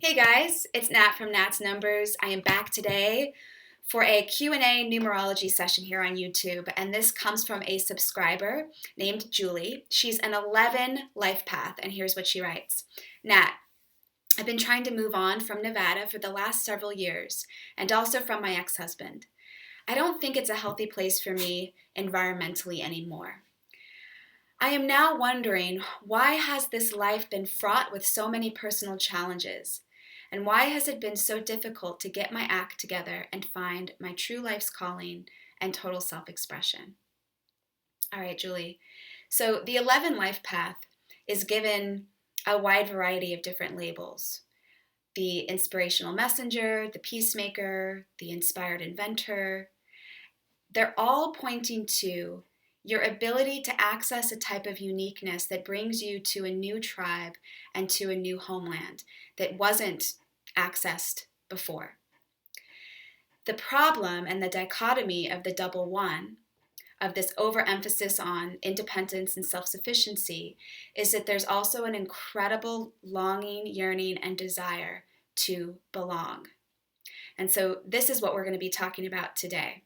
Hey guys, it's Nat from natsnumbers. I am back today for a Q&A numerology session here on YouTube, and this comes from a subscriber named Julie. She's an 11 life path, and here's what she writes. Nat, I've been trying to move on from Nevada for the last several years, and also from my ex-husband. I don't think it's a healthy place for me environmentally anymore. I am now wondering, why has this life been fraught with so many personal challenges? And why has it been so difficult to get my act together and find my true life's calling and total self-expression? All right, Julie. So the 11 life path is given a wide variety of different labels. The inspirational messenger, the peacemaker, the inspired inventor. They're all pointing to your ability to access a type of uniqueness that brings you to a new tribe and to a new homeland that wasn't accessed before. The problem and the dichotomy of the double one, of this overemphasis on independence and self-sufficiency, is that there's also an incredible longing, yearning, and desire to belong. And so this is what we're going to be talking about today.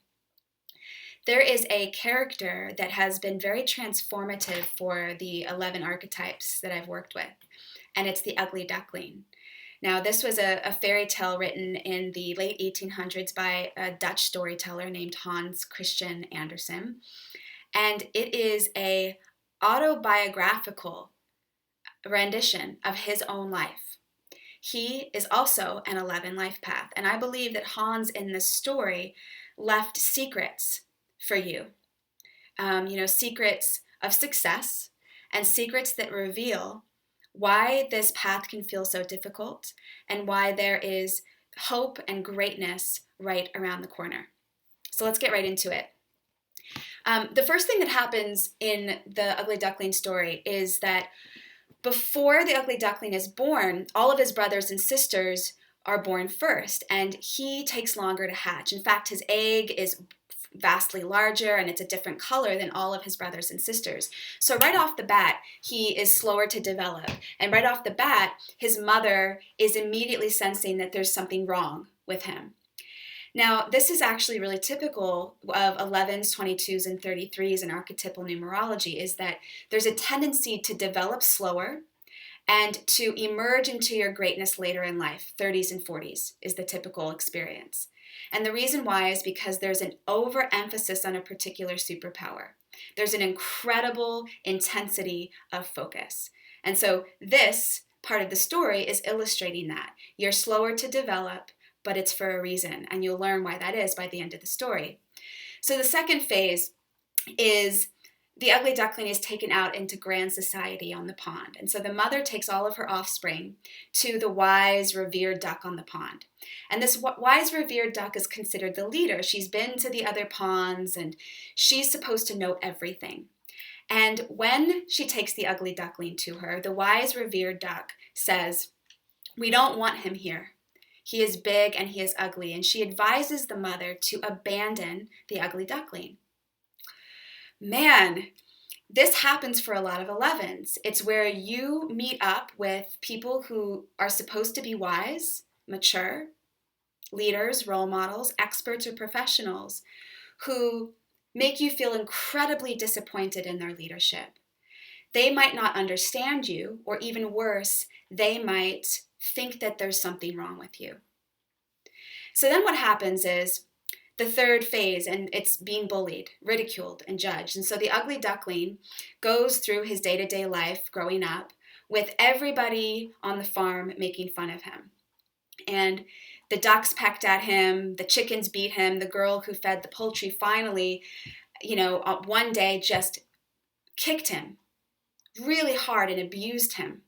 There is a character that has been very transformative for the 11 archetypes that I've worked with, and it's the ugly duckling. Now, this was a fairy tale written in the late 1800s by a Dutch storyteller named Hans Christian Andersen, and it is a autobiographical rendition of his own life. He is also an 11 life path, and I believe that Hans in this story left secrets for you. Secrets of success and secrets that reveal why this path can feel so difficult and why there is hope and greatness right around the corner. So let's get right into it. The first thing that happens in the ugly duckling story is that before the ugly duckling is born, all of his brothers and sisters are born first, and he takes longer to hatch. In fact, his egg is vastly larger and it's a different color than all of his brothers and sisters. So right off the bat, he is slower to develop. And right off the bat, his mother is immediately sensing that there's something wrong with him. Now, this is actually really typical of 11s, 22s, and 33s in archetypal numerology, is that there's a tendency to develop slower and to emerge into your greatness later in life. 30s and 40s is the typical experience. And the reason why is because there's an overemphasis on a particular superpower. There's an incredible intensity of focus. And so this part of the story is illustrating that. You're slower to develop, but it's for a reason. And you'll learn why that is by the end of the story. So the second phase is the ugly duckling is taken out into grand society on the pond. And so the mother takes all of her offspring to the wise, revered duck on the pond. And this wise, revered duck is considered the leader. She's been to the other ponds and she's supposed to know everything. And when she takes the ugly duckling to her, the wise, revered duck says, "We don't want him here. He is big and he is ugly." And she advises the mother to abandon the ugly duckling. Man, this happens for a lot of 11s. It's where you meet up with people who are supposed to be wise, mature, leaders, role models, experts, or professionals who make you feel incredibly disappointed in their leadership. They might not understand you, or even worse, they might think that there's something wrong with you. So then what happens is the third phase, and it's being bullied, ridiculed, and judged. And so the ugly duckling goes through his day-to-day life growing up with everybody on the farm making fun of him. And the ducks pecked at him, the chickens beat him, the girl who fed the poultry finally, one day just kicked him really hard and abused him.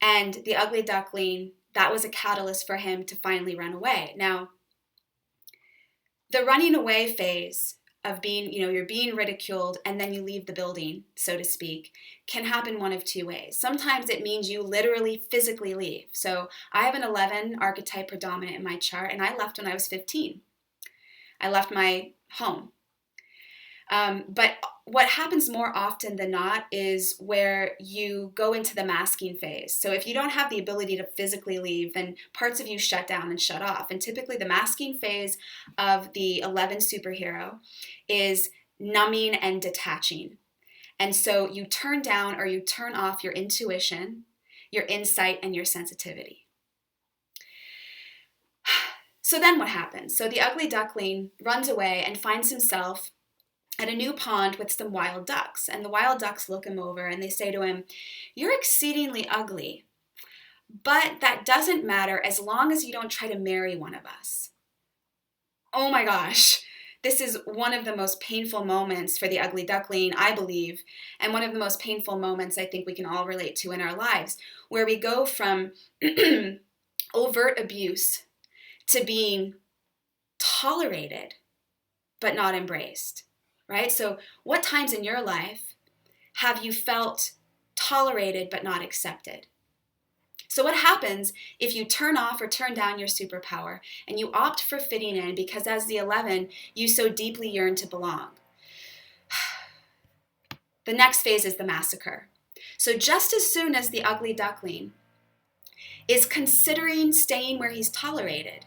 And the ugly duckling, that was a catalyst for him to finally run away. Now, the running away phase of being, you're being ridiculed and then you leave the building, so to speak, can happen one of two ways. Sometimes it means you literally physically leave. So I have an 11 archetype predominant in my chart, and I left when I was 15. I left my home. But what happens more often than not is where you go into the masking phase. So if you don't have the ability to physically leave, then parts of you shut down and shut off. And typically the masking phase of the 11 superhero is numbing and detaching. And so you turn down or you turn off your intuition, your insight, and your sensitivity. So then what happens? So the ugly duckling runs away and finds himself at a new pond with some wild ducks. And the wild ducks look him over and they say to him, "You're exceedingly ugly, but that doesn't matter as long as you don't try to marry one of us." Oh my gosh. This is one of the most painful moments for the ugly duckling, I believe, and one of the most painful moments I think we can all relate to in our lives, where we go from overt abuse to being tolerated but not embraced, right? So what times in your life have you felt tolerated but not accepted? So what happens if you turn off or turn down your superpower and you opt for fitting in because as the 11, you so deeply yearn to belong? The next phase is the massacre. So just as soon as the ugly duckling is considering staying where he's tolerated,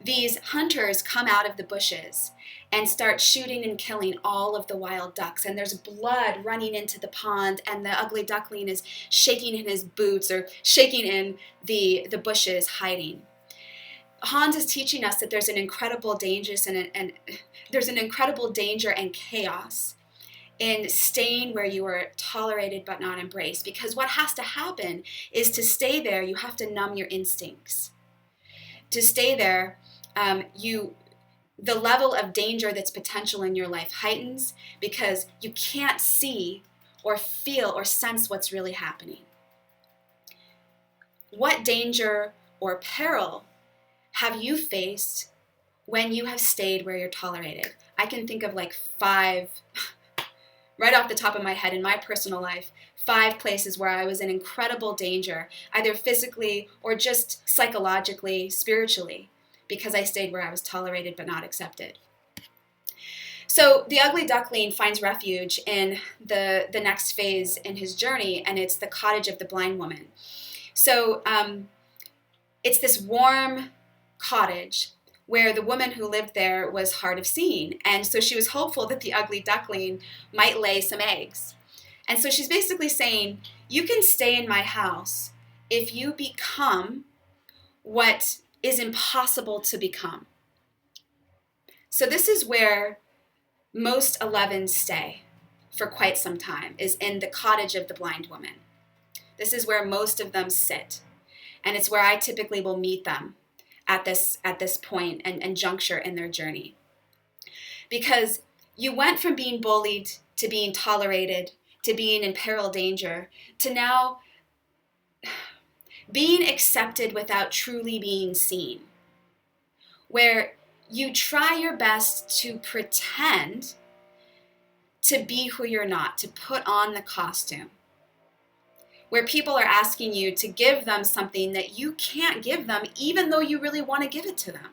these hunters come out of the bushes and start shooting and killing all of the wild ducks. And there's blood running into the pond, and the ugly duckling is shaking in his boots or shaking in the bushes, hiding. Hans is teaching us that there's an incredible danger and chaos in staying where you are tolerated but not embraced. Because what has to happen is to stay there, you have to numb your instincts. To stay there, the level of danger that's potential in your life heightens because you can't see or feel or sense what's really happening. What danger or peril have you faced when you have stayed where you're tolerated? I can think of like 5, right off the top of my head in my personal life, 5 places where I was in incredible danger, either physically or just psychologically, spiritually, because I stayed where I was tolerated but not accepted. So the ugly duckling finds refuge in the next phase in his journey, and it's the cottage of the blind woman. So it's this warm cottage where the woman who lived there was hard of seeing. And so she was hopeful that the ugly duckling might lay some eggs. And so she's basically saying, you can stay in my house if you become what is impossible to become. So this is where most 11s stay for quite some time, is in the cottage of the blind woman. This is where most of them sit. And it's where I typically will meet them at this point and juncture in their journey. Because you went from being bullied to being tolerated to being in peril danger to now being accepted without truly being seen, where you try your best to pretend to be who you're not, to put on the costume, where people are asking you to give them something that you can't give them even though you really want to give it to them.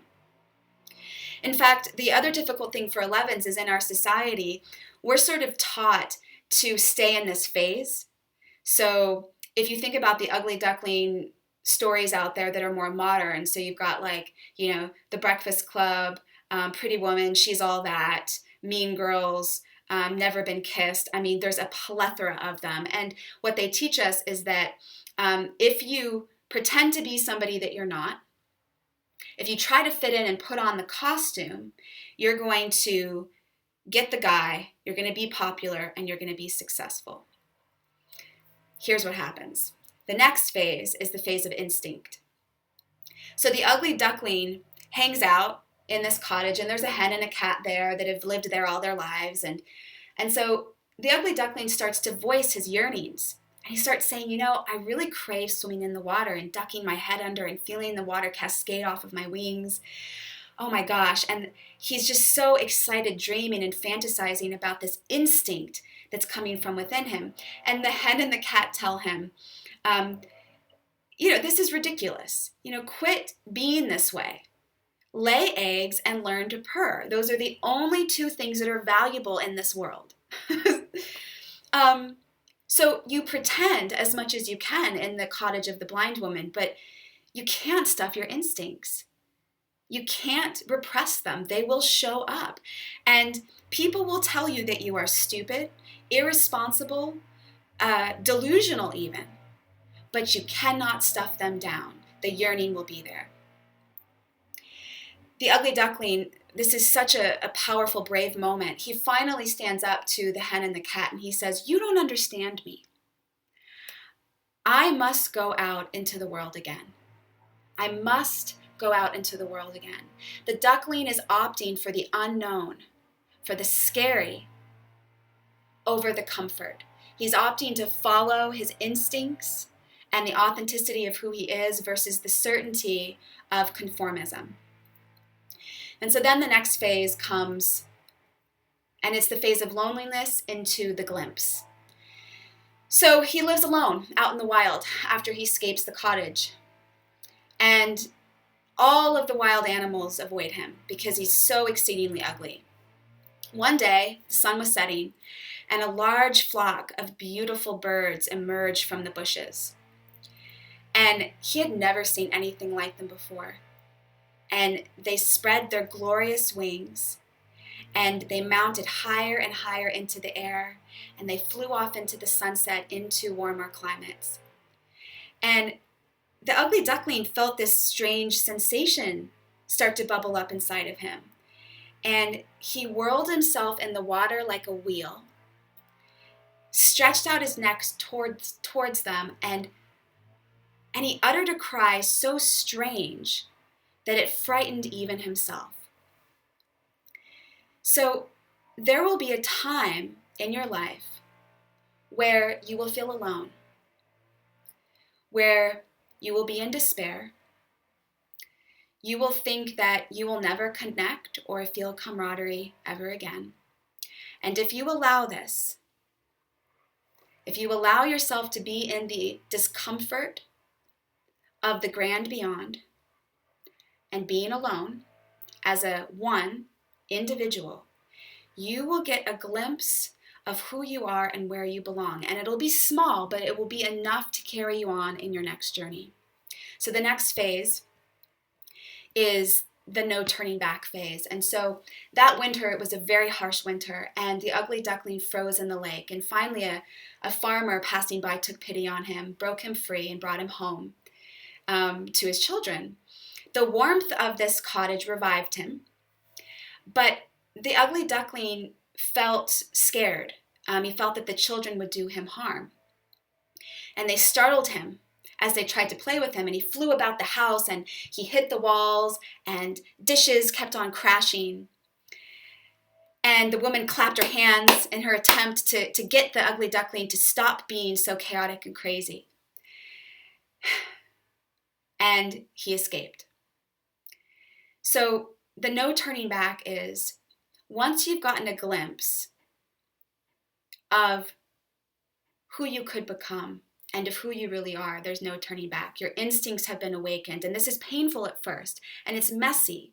In fact, the other difficult thing for 11s is in our society, we're sort of taught to stay in this phase. So if you think about the ugly duckling stories out there that are more modern, so you've got like, The Breakfast Club, Pretty Woman, She's All That, Mean Girls, Never Been Kissed. I mean, there's a plethora of them. And what they teach us is that if you pretend to be somebody that you're not, if you try to fit in and put on the costume, you're going to get the guy, you're going to be popular, and you're going to be successful. Here's what happens. The next phase is the phase of instinct. So the ugly duckling hangs out in this cottage, and there's a hen and a cat there that have lived there all their lives. And so the ugly duckling starts to voice his yearnings. And he starts saying, I really crave swimming in the water and ducking my head under and feeling the water cascade off of my wings. Oh my gosh. And he's just so excited, dreaming and fantasizing about this instinct that's coming from within him. And the hen and the cat tell him, this is ridiculous. Quit being this way. lay eggs, and learn to purr. Those are the only two things that are valuable in this world. So you pretend as much as you can in the cottage of the blind woman, but you can't stuff your instincts. You can't repress them. They will show up. And people will tell you that you are stupid, irresponsible, delusional even. But you cannot stuff them down. The yearning will be there. The ugly duckling, this is such a powerful, brave moment. He finally stands up to the hen and the cat and he says, "You don't understand me. I must go out into the world again. I must go out into the world again." The duckling is opting for the unknown, for the scary, over the comfort. He's opting to follow his instincts and the authenticity of who he is versus the certainty of conformism. And so then the next phase comes, and it's the phase of loneliness into the glimpse. So he lives alone out in the wild after he escapes the cottage. And all of the wild animals avoid him because he's so exceedingly ugly. One day, the sun was setting, and a large flock of beautiful birds emerged from the bushes. And he had never seen anything like them before. And they spread their glorious wings, and they mounted higher and higher into the air, and they flew off into the sunset into warmer climates. And the ugly duckling felt this strange sensation start to bubble up inside of him. And he whirled himself in the water like a wheel, stretched out his neck towards them, and he uttered a cry so strange that it frightened even himself. So there will be a time in your life where you will feel alone, where you will be in despair. You will think that you will never connect or feel camaraderie ever again. And if you allow this, if you allow yourself to be in the discomfort of the grand beyond and being alone as a one individual, you will get a glimpse of who you are and where you belong. And it'll be small, but it will be enough to carry you on in your next journey. So the next phase is the no turning back phase. And so that winter, it was a very harsh winter, and the ugly duckling froze in the lake. And finally, a farmer passing by took pity on him, broke him free, and brought him home to his children. The warmth of this cottage revived him, but the ugly duckling felt scared. He felt that the children would do him harm. And they startled him as they tried to play with him, and he flew about the house, and he hit the walls, and dishes kept on crashing. And the woman clapped her hands in her attempt to get the ugly duckling to stop being so chaotic and crazy. And he escaped. So the no turning back is, once you've gotten a glimpse of who you could become and of who you really are, there's no turning back. Your instincts have been awakened, and this is painful at first, and it's messy.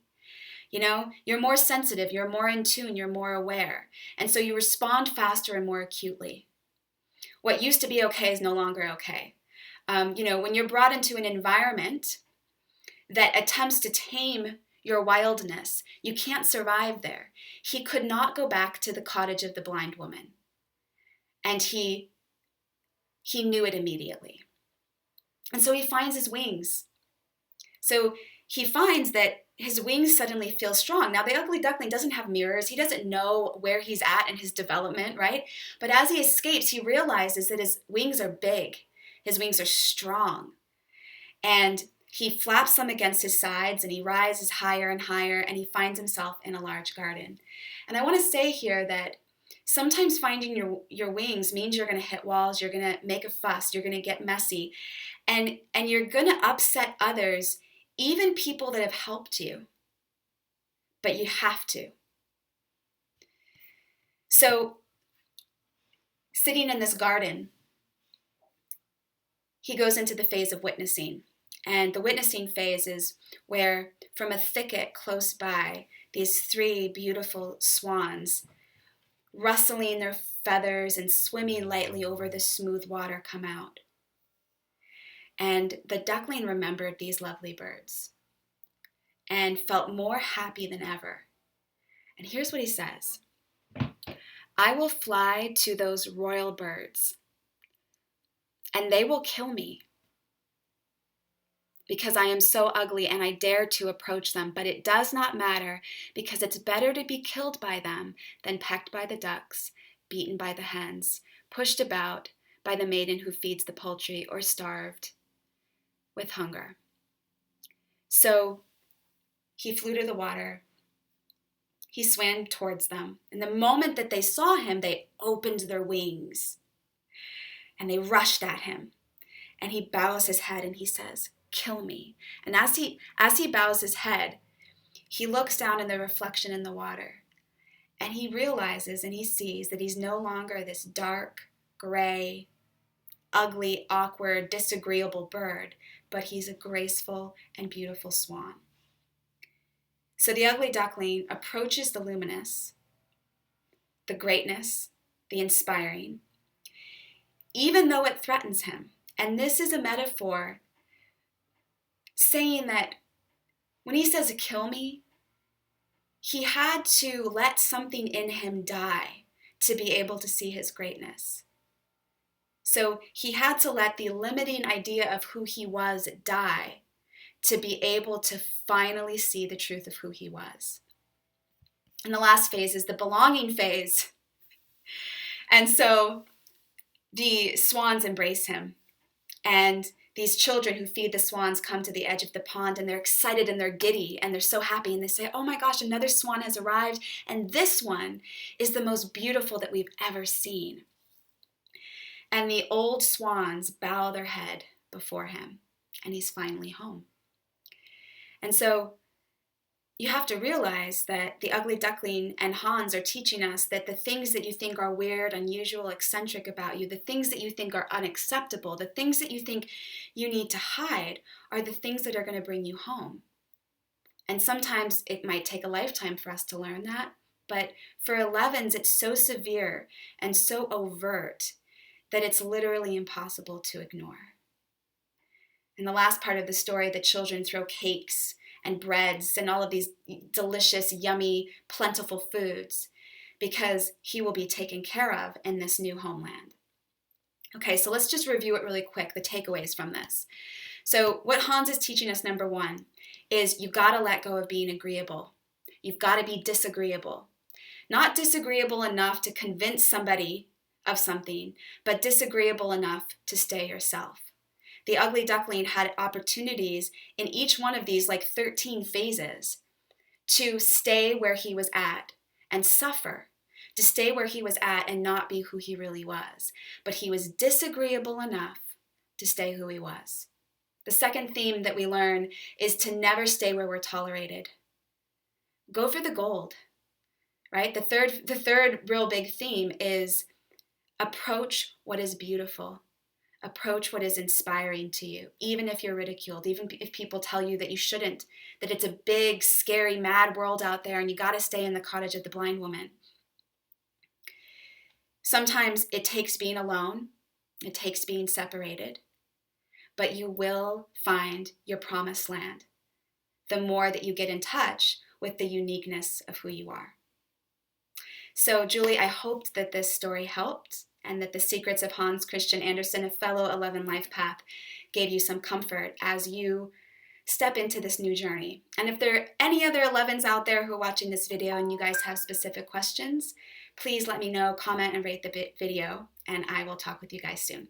You know, you're more sensitive, you're more in tune, you're more aware, and so you respond faster and more acutely. What used to be okay is no longer okay. When you're brought into an environment that attempts to tame your wildness, you can't survive there. He could not go back to the cottage of the blind woman. And he knew it immediately. And so he finds his wings. So he finds that his wings suddenly feel strong. Now, the ugly duckling doesn't have mirrors. He doesn't know where he's at in his development, right? But as he escapes, he realizes that his wings are big. His wings are strong. And he flaps them against his sides, and he rises higher and higher, and he finds himself in a large garden. And I want to say here that sometimes finding your wings means you're going to hit walls, you're going to make a fuss, you're going to get messy, and you're going to upset others, even people that have helped you. But you have to. So, sitting in this garden, he goes into the phase of witnessing. And the witnessing phase is where, from a thicket close by, these 3 beautiful swans, rustling their feathers and swimming lightly over the smooth water, come out. And the duckling remembered these lovely birds and felt more happy than ever. And here's what he says: "I will fly to those royal birds, and they will kill me, because I am so ugly and I dare to approach them. But it does not matter, because it's better to be killed by them than pecked by the ducks, beaten by the hens, pushed about by the maiden who feeds the poultry, or starved with hunger." So he flew to the water. He swam towards them. And the moment that they saw him, they opened their wings and they rushed at him. And he bows his head and he says, "Kill me." And as he bows his head, he looks down in the reflection in the water. And he realizes and he sees that he's no longer this dark, gray, ugly, awkward, disagreeable bird, but he's a graceful and beautiful swan. So the ugly duckling approaches the luminous, the greatness, the inspiring, even though it threatens him. And this is a metaphor saying that when he says, "Kill me," he had to let something in him die to be able to see his greatness. So he had to let the limiting idea of who he was die to be able to finally see the truth of who he was. And the last phase is the belonging phase. And so the swans embrace him. And these children who feed the swans come to the edge of the pond, and they're excited and they're giddy and they're so happy. And they say, "Oh my gosh, another swan has arrived. And this one is the most beautiful that we've ever seen." And the old swans bow their head before him, and he's finally home. And so you have to realize that the ugly duckling and Hans are teaching us that the things that you think are weird, unusual, eccentric about you, the things that you think are unacceptable, the things that you think you need to hide, are the things that are going to bring you home. And sometimes it might take a lifetime for us to learn that, but for 11s, it's so severe and so overt that it's literally impossible to ignore. In the last part of the story, the children throw cakes and breads and all of these delicious, yummy, plentiful foods because he will be taken care of in this new homeland. Okay, so let's just review it really quick, the takeaways from this. So what Hans is teaching us, number 1, is you've got to let go of being agreeable. You've got to be disagreeable. Not disagreeable enough to convince somebody of something, but disagreeable enough to stay yourself. The ugly duckling had opportunities in each one of these 13 phases to stay where he was at and suffer, to stay where he was at and not be who he really was. But he was disagreeable enough to stay who he was. The second theme that we learn is to never stay where we're tolerated. Go for the gold, right? The third real big theme is approach what is beautiful. Approach what is inspiring to you, even if you're ridiculed, even if people tell you that you shouldn't, that it's a big, scary, mad world out there and you got to stay in the cottage of the blind woman. Sometimes it takes being alone, it takes being separated, but you will find your promised land the more that you get in touch with the uniqueness of who you are. So, Julie, I hoped that this story helped, and that the secrets of Hans Christian Andersen, a fellow 11 life path, gave you some comfort as you step into this new journey. And if there are any other 11s out there who are watching this video and you guys have specific questions, please let me know, comment, and rate the video, and I will talk with you guys soon.